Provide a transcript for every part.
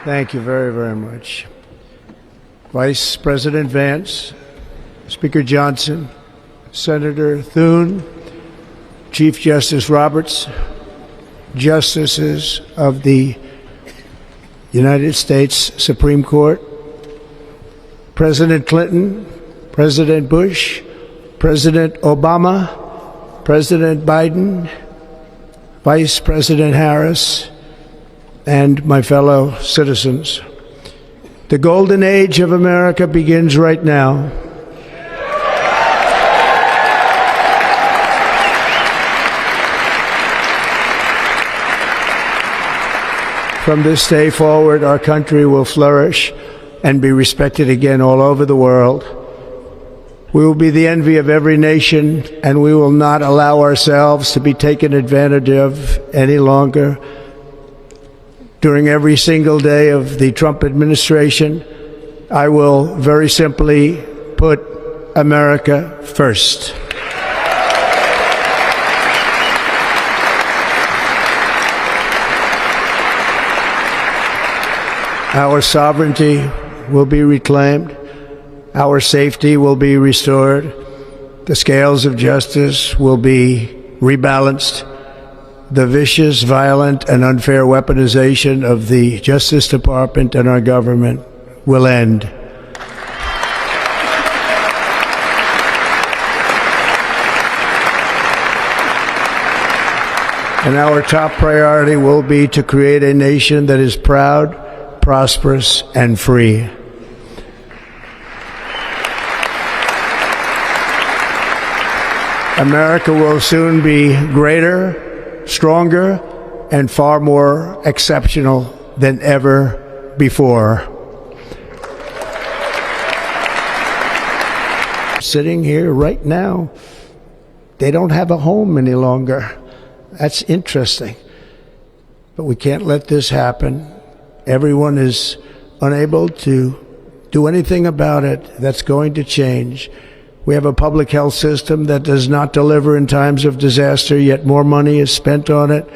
Thank you very, very much. Vice President Vance, Speaker Johnson, Senator Thune, Chief Justice Roberts, Justices of the United States Supreme Court, President Clinton, President Bush, President Obama, President Biden, Vice President Harris, and my fellow citizens. The golden age of America begins right now. From this day forward, our country will flourish and be respected again all over the world. We will be the envy of every nation, and we will not allow ourselves to be taken advantage of any longer. During every single day of the Trump administration, I will very simply put America first. Our sovereignty will be reclaimed. Our safety will be restored. The scales of justice will be rebalanced. The vicious, violent, and unfair weaponization of the Justice Department and our government will end. And our top priority will be to create a nation that is proud, prosperous, and free. America will soon be greater, stronger, and far more exceptional than ever before. Sitting here right now, they don't have a home any longer. That's interesting. But we can't let this happen. Everyone is unable to do anything about it. That's going to change. We have a public health system that does not deliver in times of disaster, yet more money is spent on it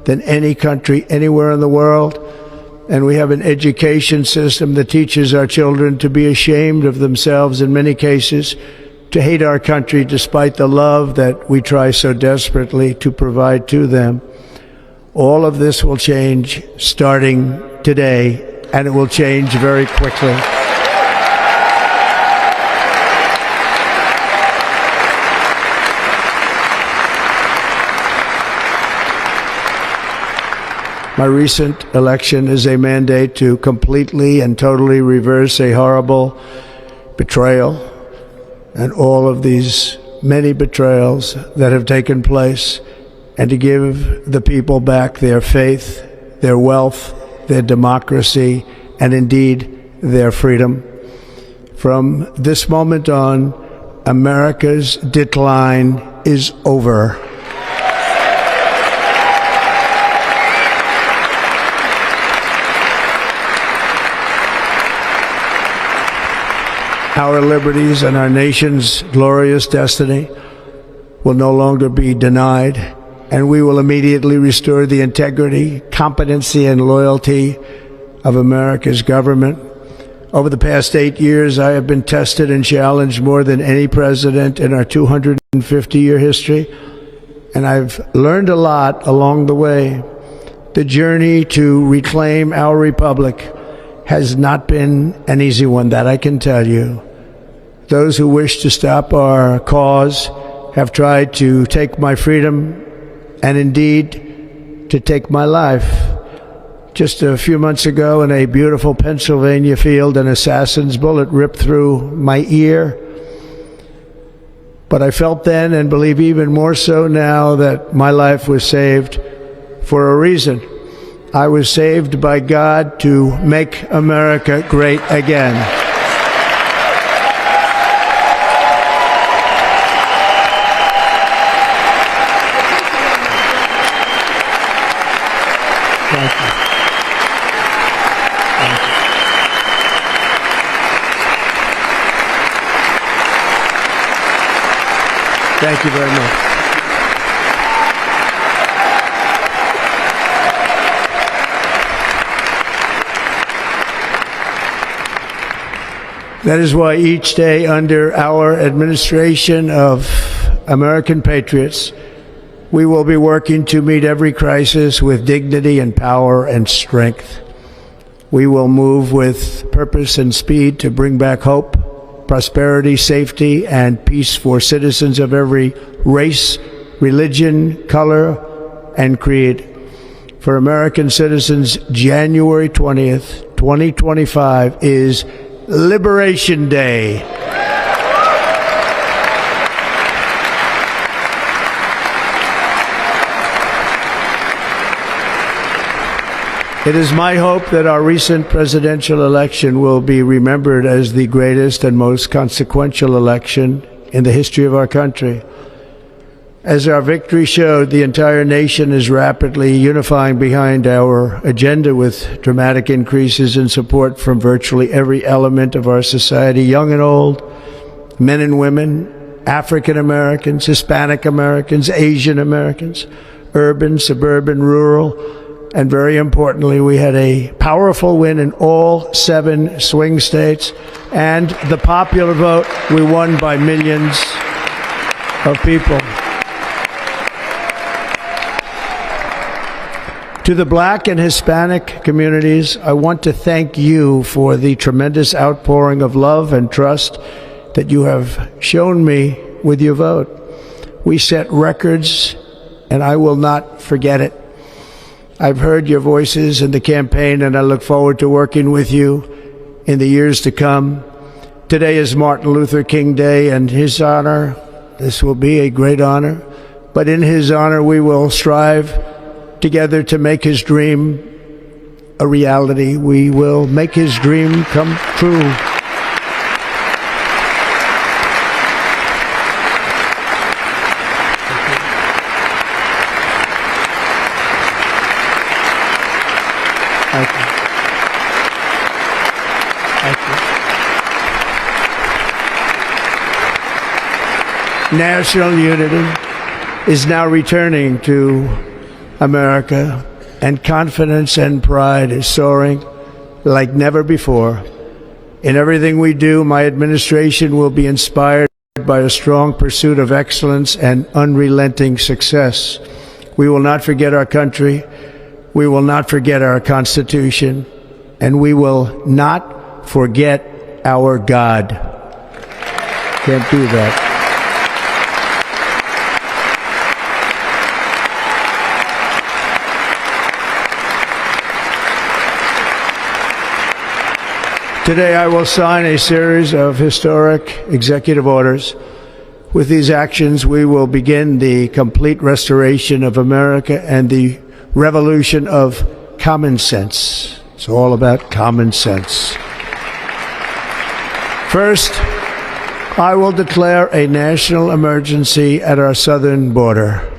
than any country anywhere in the world. And we have an education system that teaches our children to be ashamed of themselves in many cases, to hate our country despite the love that we try so desperately to provide to them. All of this will change starting today, and it will change very quickly. My recent election is a mandate to completely and totally reverse a horrible betrayal and all of these many betrayals that have taken place, and to give the people back their faith, their wealth, their democracy, and indeed their freedom. From this moment on, America's decline is over. Our liberties and our nation's glorious destiny will no longer be denied, and we will immediately restore the integrity, competency, and loyalty of America's government. Over the past 8 years, I have been tested and challenged more than any president in our 250-year history, and I've learned a lot along the way. The journey to reclaim our republic has not been an easy one, that I can tell you. Those who wish to stop our cause have tried to take my freedom and indeed to take my life. Just a few months ago in a beautiful Pennsylvania field, an assassin's bullet ripped through my ear. But I felt then, and believe even more so now, that my life was saved for a reason. I was saved by God to make America great again. Thank you. Thank you. Thank you very much. That is why each day under our administration of American patriots, we will be working to meet every crisis with dignity and power and strength. We will move with purpose and speed to bring back hope, prosperity, safety, and peace for citizens of every race, religion, color, and creed. For American citizens, January 20th, 2025 is Liberation Day. It is my hope that our recent presidential election will be remembered as the greatest and most consequential election in the history of our country. As our victory showed, the entire nation is rapidly unifying behind our agenda with dramatic increases in support from virtually every element of our society, young and old, men and women, African Americans, Hispanic Americans, Asian Americans, urban, suburban, rural, and very importantly, we had a powerful win in all 7 swing states, and the popular vote, we won by millions of people. To the Black and Hispanic communities, I want to thank you for the tremendous outpouring of love and trust that you have shown me with your vote. We set records, and I will not forget it. I've heard your voices in the campaign, and I look forward to working with you in the years to come. Today is Martin Luther King Day, and his honor, this will be a great honor, but in his honor we will strive together to make his dream a reality. We will make his dream come true. Thank you. Thank you. National unity is now returning to America, and confidence and pride is soaring like never before. In everything we do, my administration will be inspired by a strong pursuit of excellence and unrelenting success. We will not forget our country. We will not forget our Constitution, and we will not forget our God. Can't do that. Today I will sign a series of historic executive orders. With these actions, we will begin the complete restoration of America and the revolution of common sense. It's all about common sense. First, I will declare a national emergency at our southern border.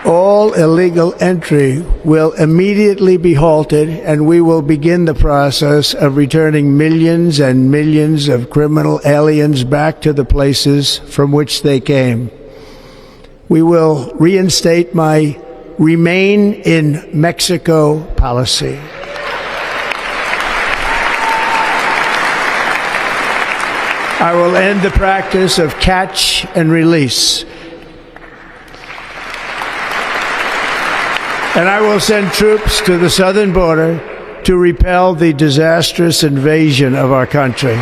All illegal entry will immediately be halted, and we will begin the process of returning millions and millions of criminal aliens back to the places from which they came. We will reinstate my Remain in Mexico policy. I will end the practice of catch and release. And I will send troops to the southern border to repel the disastrous invasion of our country.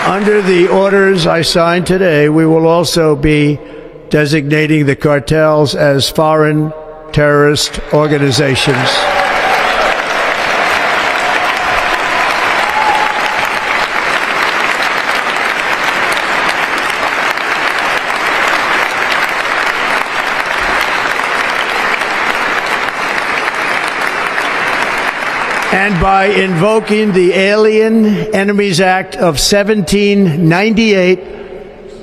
Under the orders I signed today, we will also be designating the cartels as foreign terrorist organizations. And by invoking the Alien Enemies Act of 1798,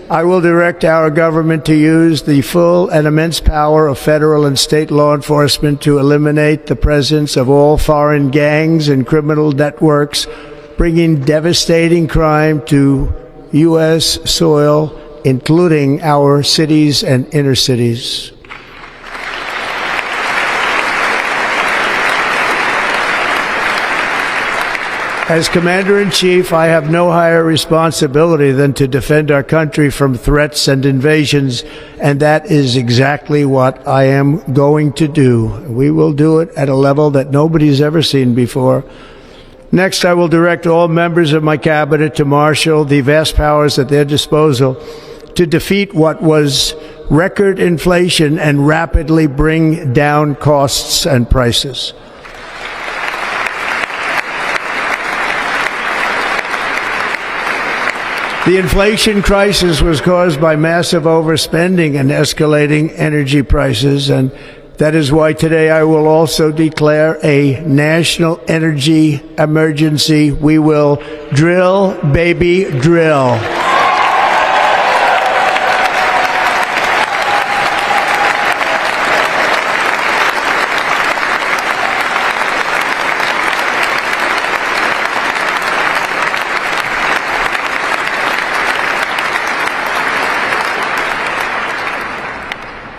I will direct our government to use the full and immense power of federal and state law enforcement to eliminate the presence of all foreign gangs and criminal networks, bringing devastating crime to U.S. soil, including our cities and inner cities. As Commander-in-Chief, I have no higher responsibility than to defend our country from threats and invasions, and that is exactly what I am going to do. We will do it at a level that nobody's ever seen before. Next, I will direct all members of my cabinet to marshal the vast powers at their disposal to defeat what was record inflation and rapidly bring down costs and prices. The inflation crisis was caused by massive overspending and escalating energy prices, and that is why today I will also declare a national energy emergency. We will drill, baby, drill.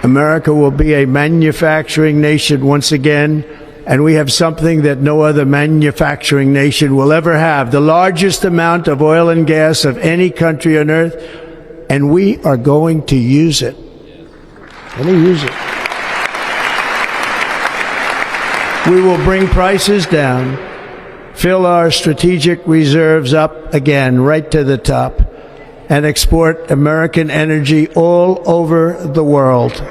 America will be a manufacturing nation once again, and we have something that no other manufacturing nation will ever have, the largest amount of oil and gas of any country on earth, and we are going to use it. We will bring prices down, fill our strategic reserves up again right to the top, and export American energy all over the world.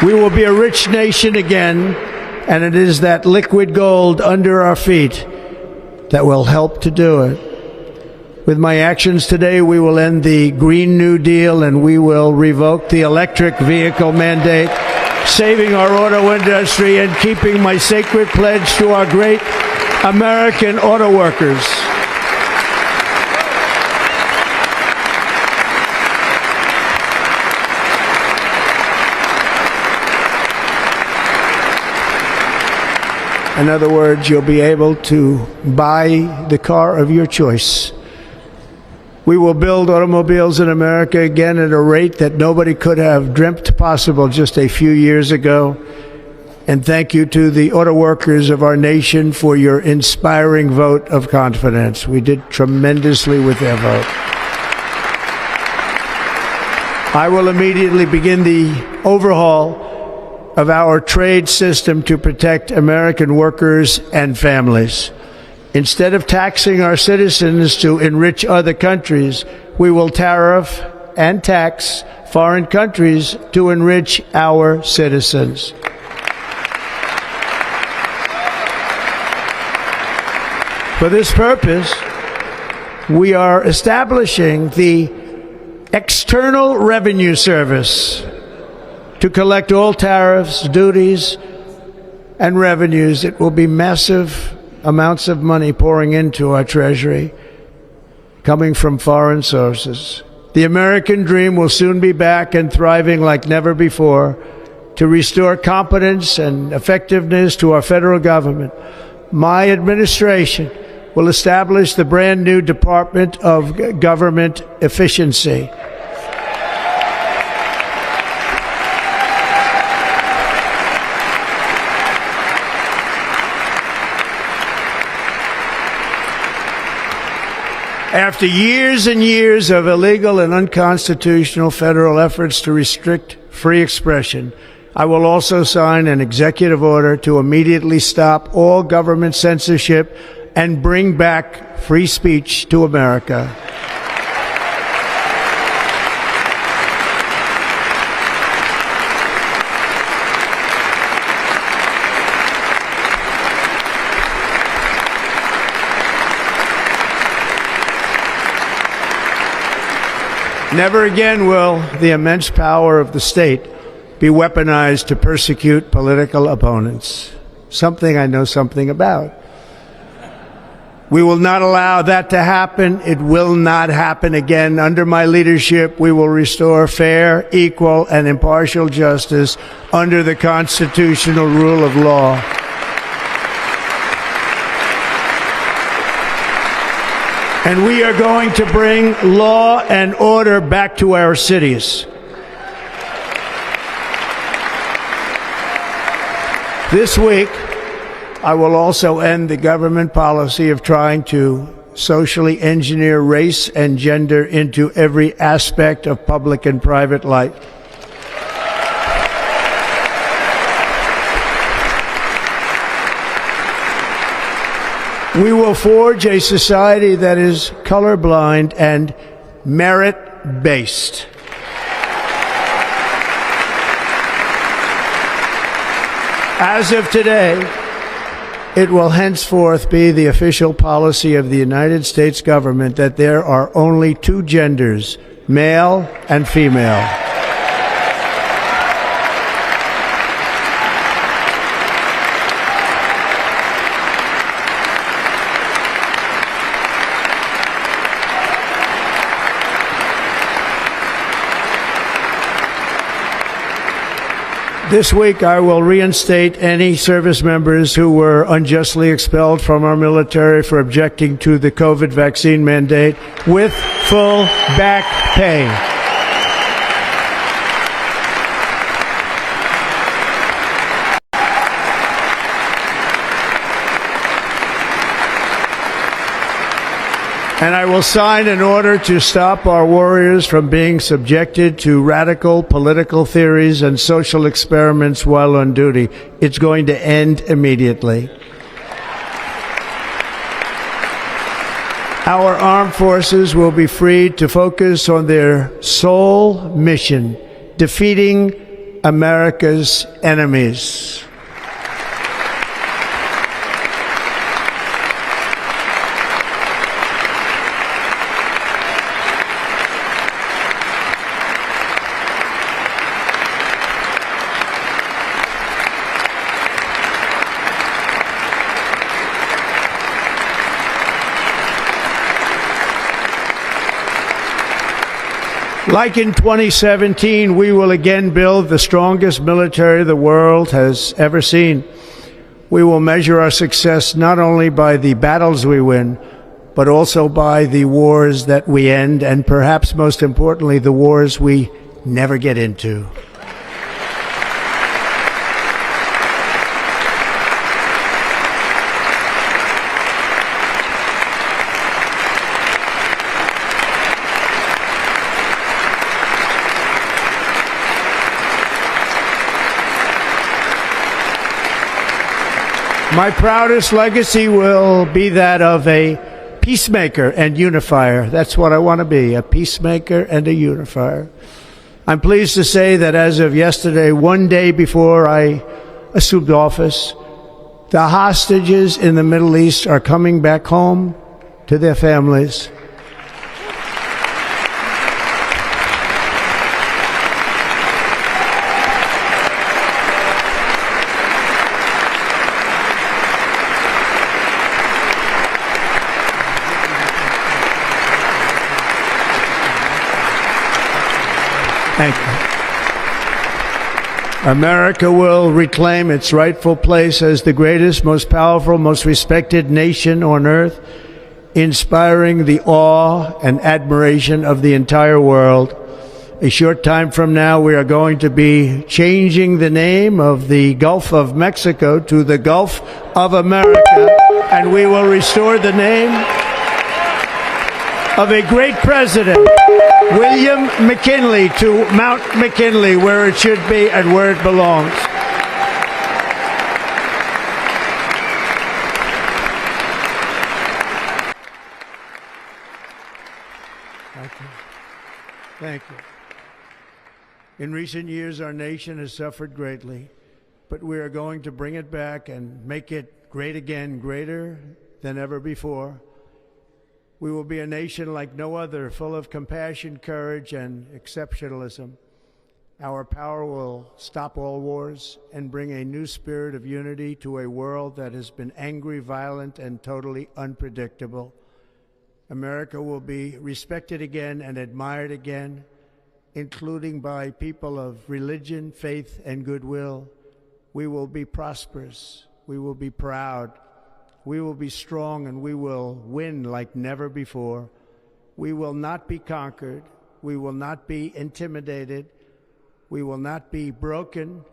We will be a rich nation again, and it is that liquid gold under our feet that will help to do it. With my actions today, we will end the Green New Deal, and we will revoke the electric vehicle mandate, saving our auto industry and keeping my sacred pledge to our great American auto workers. In other words, you'll be able to buy the car of your choice. We will build automobiles in America again at a rate that nobody could have dreamt possible just a few years ago. And thank you to the auto workers of our nation for your inspiring vote of confidence. We did tremendously with their vote. I will immediately begin the overhaul of our trade system to protect American workers and families. Instead of taxing our citizens to enrich other countries, we will tariff and tax foreign countries to enrich our citizens. For this purpose, we are establishing the External Revenue Service to collect all tariffs, duties, and revenues. It will be massive amounts of money pouring into our treasury, coming from foreign sources. The American dream will soon be back and thriving like never before to restore competence and effectiveness to our federal government. My administration will establish the brand new Department of Government Efficiency. After years and years of illegal and unconstitutional federal efforts to restrict free expression, I will also sign an executive order to immediately stop all government censorship and bring back free speech to America. Never again will the immense power of the state be weaponized to persecute political opponents. Something I know something about. We will not allow that to happen. It will not happen again. Under my leadership, we will restore fair, equal, and impartial justice under the constitutional rule of law. And we are going to bring law and order back to our cities. This week, I will also end the government policy of trying to socially engineer race and gender into every aspect of public and private life. We will forge a society that is colorblind and merit-based. As of today, it will henceforth be the official policy of the United States government that there are only two genders, male and female. This week, I will reinstate any service members who were unjustly expelled from our military for objecting to the COVID vaccine mandate with full back pay. And I will sign an order to stop our warriors from being subjected to radical political theories and social experiments while on duty. It's going to end immediately. Our armed forces will be freed to focus on their sole mission, defeating America's enemies. Like in 2017, we will again build the strongest military the world has ever seen. We will measure our success not only by the battles we win, but also by the wars that we end, and perhaps most importantly, the wars we never get into. My proudest legacy will be that of a peacemaker and unifier. That's what I want to be, a peacemaker and a unifier. I'm pleased to say that as of yesterday, one day before I assumed office, the hostages in the Middle East are coming back home to their families. Thank you. America will reclaim its rightful place as the greatest, most powerful, most respected nation on earth, inspiring the awe and admiration of the entire world. A short time from now, we are going to be changing the name of the Gulf of Mexico to the Gulf of America, and we will restore the name of a great president, William McKinley, to Mount McKinley, where it should be and where it belongs. Thank you. Thank you. In recent years, our nation has suffered greatly, but we are going to bring it back and make it great again, greater than ever before. We will be a nation like no other, full of compassion, courage, and exceptionalism. Our power will stop all wars and bring a new spirit of unity to a world that has been angry, violent, and totally unpredictable. America will be respected again and admired again, including by people of religion, faith, and goodwill. We will be prosperous. We will be proud. We will be strong, and we will win like never before. We will not be conquered. We will not be intimidated. We will not be broken,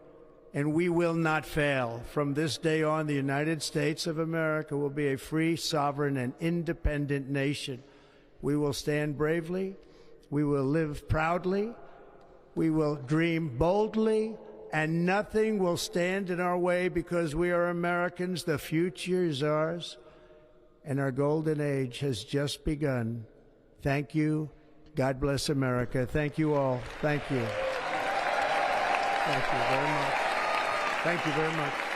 and we will not fail. From this day on, the United States of America will be a free, sovereign, and independent nation. We will stand bravely. We will live proudly. We will dream boldly, and nothing will stand in our way because we are Americans. The future is ours, and our golden age has just begun. Thank you. God bless America. Thank you all. Thank you. Thank you very much. Thank you very much.